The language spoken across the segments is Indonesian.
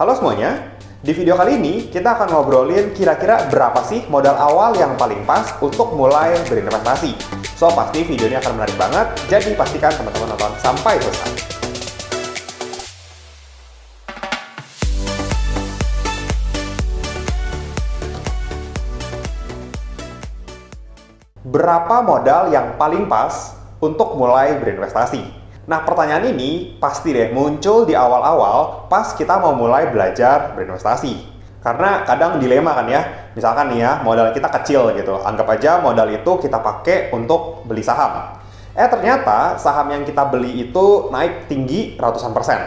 Halo semuanya, di video kali ini kita akan ngobrolin kira-kira berapa sih modal awal yang paling pas untuk mulai berinvestasi. So, pasti video ini akan menarik banget, jadi pastikan teman-teman nonton sampai selesai. Berapa modal yang paling pas untuk mulai berinvestasi? Nah, pertanyaan ini pasti deh muncul di awal-awal pas kita mau mulai belajar berinvestasi. Karena kadang dilema kan ya, misalkan nih ya, modal kita kecil gitu. Anggap aja modal itu kita pakai untuk beli saham. Ternyata saham yang kita beli itu naik tinggi ratusan persen.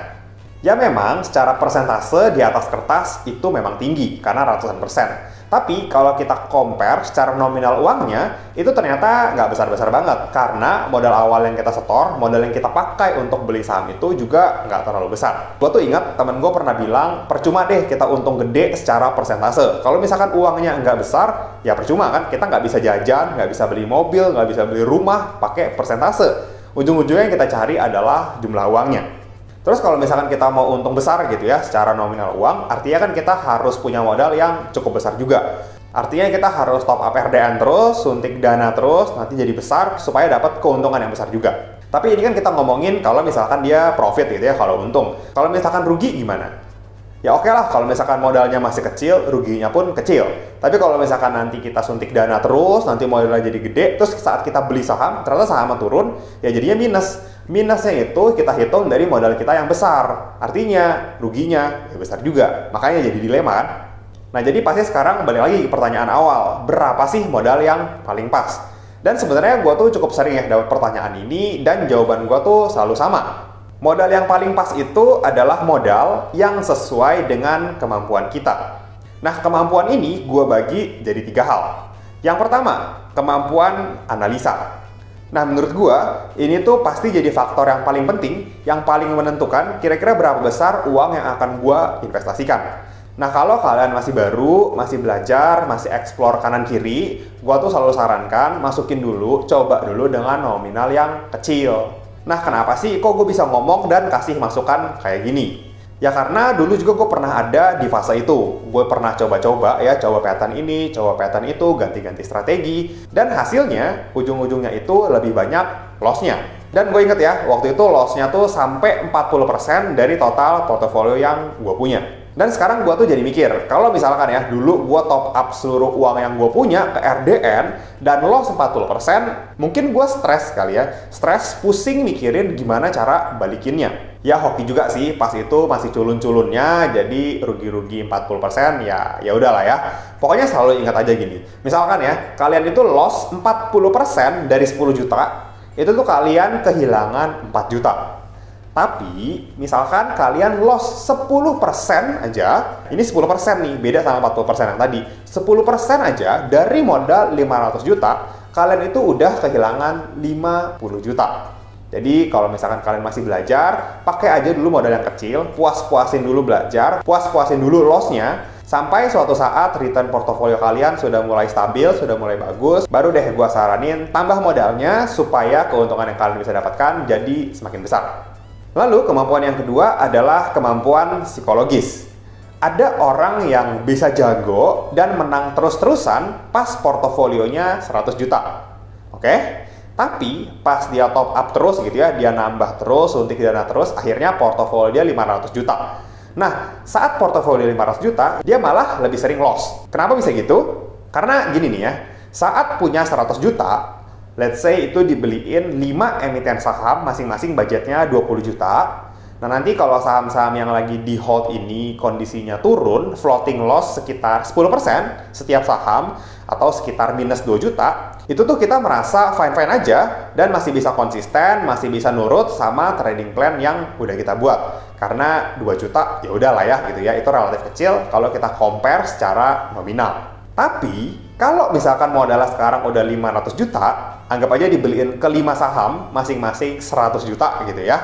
Ya memang secara persentase di atas kertas itu memang tinggi, karena ratusan persen. Tapi kalau kita compare secara nominal uangnya, itu ternyata nggak besar-besar banget. Karena modal awal yang kita setor, modal yang kita pakai untuk beli saham itu juga nggak terlalu besar. Gue tuh ingat temen gue pernah bilang, percuma deh kita untung gede secara persentase. Kalau misalkan uangnya nggak besar, ya percuma kan. Kita nggak bisa jajan, nggak bisa beli mobil, nggak bisa beli rumah pakai persentase. Ujung-ujungnya yang kita cari adalah jumlah uangnya. Terus kalau misalkan kita mau untung besar gitu ya, secara nominal uang, artinya kan kita harus punya modal yang cukup besar juga. Artinya kita harus top up RDN terus, suntik dana terus, nanti jadi besar supaya dapat keuntungan yang besar juga. Tapi ini kan kita ngomongin kalau misalkan dia profit gitu ya, kalau untung. Kalau misalkan rugi gimana? Ya oke lah, kalau misalkan modalnya masih kecil, ruginya pun kecil. Tapi kalau misalkan nanti kita suntik dana terus, nanti modalnya jadi gede, terus saat kita beli saham, ternyata sahamnya turun, ya jadinya minus. Minusnya itu kita hitung dari modal kita yang besar. Artinya, ruginya ya besar juga. Makanya jadi dilema kan? Nah, jadi pasti sekarang balik lagi ke pertanyaan awal. Berapa sih modal yang paling pas? Dan sebenarnya gue tuh cukup sering ya dapat pertanyaan ini, dan jawaban gue tuh selalu sama. Modal yang paling pas itu adalah modal yang sesuai dengan kemampuan kita. Nah, kemampuan ini gue bagi jadi 3 hal. Yang pertama, kemampuan analisa. Nah, menurut gue, ini tuh pasti jadi faktor yang paling penting, yang paling menentukan kira-kira berapa besar uang yang akan gue investasikan. Nah, kalau kalian masih baru, masih belajar, masih explore kanan-kiri, gue tuh selalu sarankan masukin dulu, coba dulu dengan nominal yang kecil. Nah, kenapa sih kok gue bisa ngomong dan kasih masukan kayak gini? Ya karena dulu juga gue pernah ada di fase itu. Gue pernah coba-coba ya, coba pattern ini, coba pattern itu, ganti-ganti strategi. Dan hasilnya, ujung-ujungnya itu lebih banyak loss-nya. Dan gue inget ya, waktu itu loss-nya tuh sampai 40% dari total portofolio yang gue punya. Dan sekarang gue tuh jadi mikir, kalau misalkan ya, dulu gue top up seluruh uang yang gue punya ke RDN, dan loss 40%, mungkin gue stres kali ya. Stres, pusing mikirin gimana cara balikinnya. Ya hoki juga sih, pas itu masih culun-culunnya, jadi rugi-rugi 40%, ya udahlah ya. Pokoknya selalu ingat aja gini, misalkan ya, kalian itu loss 40% dari 10 juta, itu tuh kalian kehilangan 4 juta. Tapi, misalkan kalian loss 10% aja, ini 10% nih, beda sama 40% yang tadi. 10% aja dari modal 500 juta, kalian itu udah kehilangan 50 juta. Jadi, kalau misalkan kalian masih belajar, pakai aja dulu modal yang kecil, puas-puasin dulu belajar, puas-puasin dulu loss-nya, sampai suatu saat return portofolio kalian sudah mulai stabil, sudah mulai bagus, baru deh gua saranin tambah modalnya supaya keuntungan yang kalian bisa dapatkan jadi semakin besar. Lalu kemampuan yang kedua adalah kemampuan psikologis. Ada orang yang bisa jago dan menang terus-terusan pas portofolionya 100 juta. Oke? Tapi pas dia top up terus gitu ya, dia nambah terus, suntik dana terus, akhirnya portofolio dia 500 juta. Nah, saat portofolio 500 juta, dia malah lebih sering loss. Kenapa bisa gitu? Karena gini nih ya, saat punya 100 juta, let's say itu dibeliin 5 emiten saham, masing-masing budgetnya 20 juta. Nah, nanti kalau saham-saham yang lagi di hold ini kondisinya turun, floating loss sekitar 10% setiap saham, atau sekitar minus 2 juta, itu tuh kita merasa fine-fine aja, dan masih bisa konsisten, masih bisa nurut sama trading plan yang udah kita buat. Karena 2 juta, ya udahlah ya, gitu ya, itu relatif kecil kalau kita compare secara nominal. Tapi, kalau misalkan modalnya sekarang udah 500 juta, anggap aja dibeliin ke 5 saham, masing-masing 100 juta gitu ya.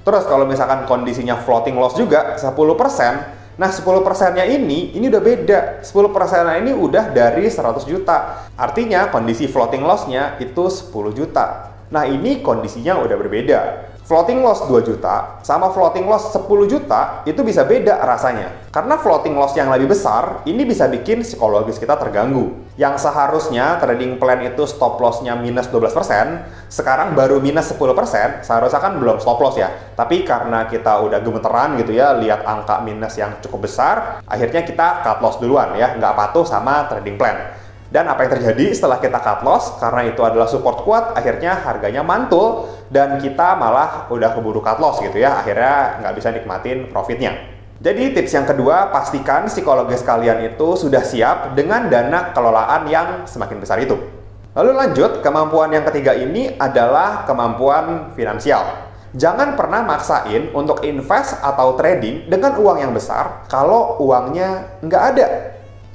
Terus kalau misalkan kondisinya floating loss juga 10%, nah 10%-nya ini udah beda. 10%-nya ini udah dari 100 juta. Artinya kondisi floating loss-nya itu 10 juta. Nah ini kondisinya udah berbeda. Floating loss 2 juta sama floating loss 10 juta itu bisa beda rasanya. Karena floating loss yang lebih besar, ini bisa bikin psikologis kita terganggu. Yang seharusnya trading plan itu stop loss-nya minus 12%, sekarang baru minus 10%, seharusnya kan belum stop loss ya. Tapi karena kita udah gemeteran gitu ya, lihat angka minus yang cukup besar, akhirnya kita cut loss duluan ya, nggak patuh sama trading plan. Dan apa yang terjadi setelah kita cut loss, karena itu adalah support kuat, akhirnya harganya mantul, dan kita malah udah keburu cut loss gitu ya, akhirnya nggak bisa nikmatin profitnya. Jadi tips yang kedua, pastikan psikologis kalian itu sudah siap dengan dana kelolaan yang semakin besar itu. Lalu lanjut, kemampuan yang ketiga ini adalah kemampuan finansial. Jangan pernah maksain untuk invest atau trading dengan uang yang besar kalau uangnya nggak ada.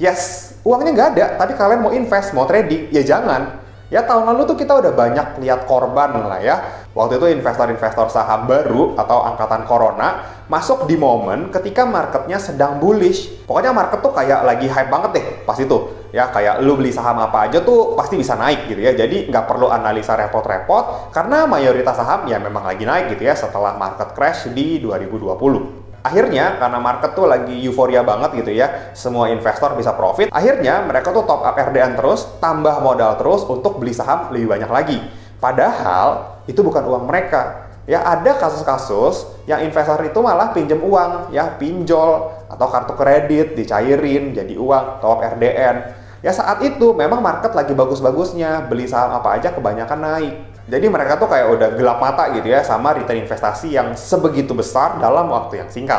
Yes, uangnya nggak ada, tapi kalian mau invest, mau trading, ya jangan. Ya tahun lalu tuh kita udah banyak lihat korban lah ya. Waktu itu investor-investor saham baru atau angkatan corona masuk di momen ketika marketnya sedang bullish. Pokoknya market tuh kayak lagi hype banget deh pas itu. Ya kayak lu beli saham apa aja tuh pasti bisa naik gitu ya. Jadi nggak perlu analisa repot-repot karena mayoritas saham ya memang lagi naik gitu ya setelah market crash di 2020. Akhirnya, karena market tuh lagi euforia banget gitu ya, semua investor bisa profit, akhirnya mereka tuh top up RDN terus, tambah modal terus untuk beli saham lebih banyak lagi. Padahal, itu bukan uang mereka. Ya, ada kasus-kasus yang investor itu malah pinjam uang, ya pinjol, atau kartu kredit, dicairin, jadi uang, top up RDN. Ya, saat itu memang market lagi bagus-bagusnya, beli saham apa aja kebanyakan naik. Jadi mereka tuh kayak udah gelap mata gitu ya sama return investasi yang sebegitu besar dalam waktu yang singkat.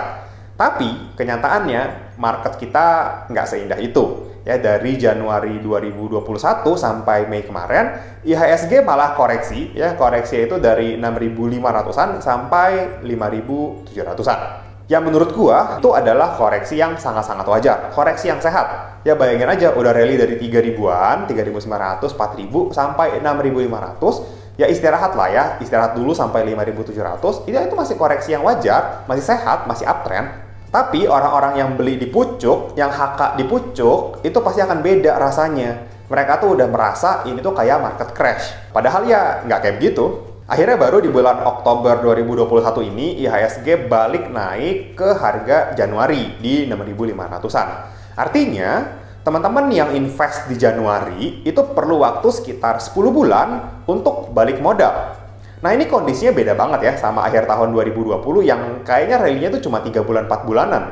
Tapi kenyataannya market kita nggak seindah itu. Ya dari Januari 2021 sampai Mei kemarin, IHSG malah koreksi. Ya koreksi itu dari 6.500-an sampai 5.700-an. Yang menurut gua itu adalah koreksi yang sangat-sangat wajar, koreksi yang sehat. Ya bayangin aja udah rally dari 3.000-an, 3.900, 4.000 sampai 6.500. Ya istirahat lah ya, istirahat dulu sampai 5.700, itu masih koreksi yang wajar, masih sehat, masih uptrend. Tapi orang-orang yang beli di pucuk, yang HK di pucuk, itu pasti akan beda rasanya. Mereka tuh udah merasa ini tuh kayak market crash. Padahal ya nggak kayak begitu. Akhirnya baru di bulan Oktober 2021 ini, IHSG balik naik ke harga Januari di 6.500-an. Artinya, teman-teman yang invest di Januari itu perlu waktu sekitar 10 bulan untuk balik modal. Nah ini kondisinya beda banget ya sama akhir tahun 2020 yang kayaknya rally-nya itu cuma 3 bulan 4 bulanan.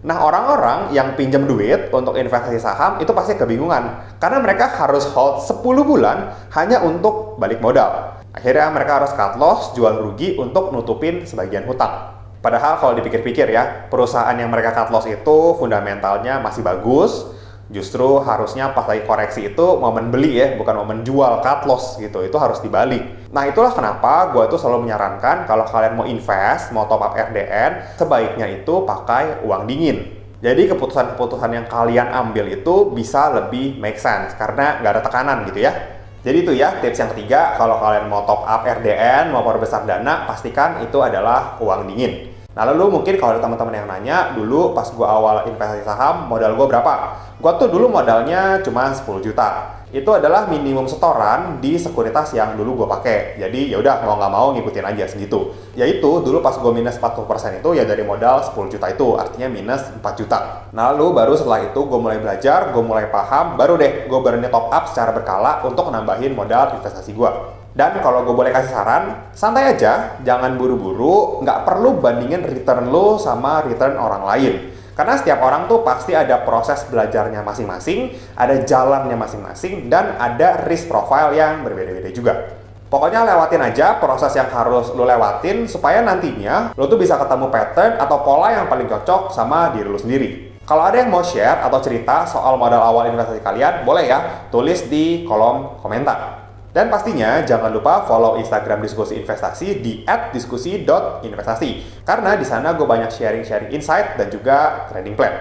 Nah orang-orang yang pinjam duit untuk investasi saham itu pasti kebingungan karena mereka harus hold 10 bulan hanya untuk balik modal. Akhirnya mereka harus cut loss, jual rugi untuk nutupin sebagian hutang. Padahal kalau dipikir-pikir ya, perusahaan yang mereka cut loss itu fundamentalnya masih bagus. Justru harusnya pas lagi koreksi itu momen beli ya, bukan momen jual cut loss gitu. Itu harus dibalik. Nah itulah kenapa gue tuh selalu menyarankan kalau kalian mau invest, mau top up RDN, sebaiknya itu pakai uang dingin. Jadi keputusan-keputusan yang kalian ambil itu bisa lebih make sense karena nggak ada tekanan gitu ya. Jadi itu ya tips yang ketiga, kalau kalian mau top up RDN, mau perbesar dana, pastikan itu adalah uang dingin. Nah lalu mungkin kalau ada teman-teman yang nanya, dulu pas gue awal investasi saham, modal gue berapa? Gue tuh dulu modalnya cuma 10 juta. Itu adalah minimum setoran di sekuritas yang dulu gue pakai. Jadi ya udah mau nggak mau ngikutin aja segitu. Yaitu dulu pas gue minus 40% itu ya dari modal 10 juta itu, artinya minus 4 juta. Nah lalu baru setelah itu gue mulai belajar, gue mulai paham, baru deh gue berani top up secara berkala untuk nambahin modal investasi gue. Dan kalau gue boleh kasih saran, santai aja, jangan buru-buru, nggak perlu bandingin return lo sama return orang lain. Karena setiap orang tuh pasti ada proses belajarnya masing-masing, ada jalannya masing-masing, dan ada risk profile yang berbeda-beda juga. Pokoknya lewatin aja proses yang harus lo lewatin supaya nantinya lo tuh bisa ketemu pattern atau pola yang paling cocok sama diri lo sendiri. Kalau ada yang mau share atau cerita soal modal awal investasi kalian, boleh ya tulis di kolom komentar. Dan pastinya jangan lupa follow Instagram Diskusi Investasi di @diskusi.investasi. Karena di sana gue banyak sharing-sharing insight dan juga trading plan.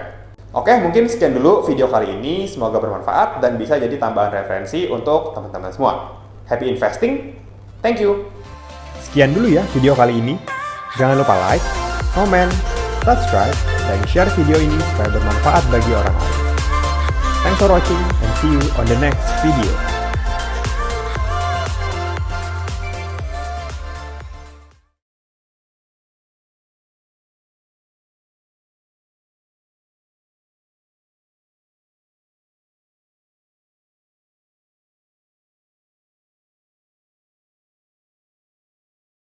Oke, mungkin sekian dulu video kali ini. Semoga bermanfaat dan bisa jadi tambahan referensi untuk teman-teman semua. Happy investing. Thank you. Sekian dulu ya video kali ini. Jangan lupa like, comment, subscribe, dan share video ini supaya bermanfaat bagi orang lain. Thanks for watching and see you on the next video.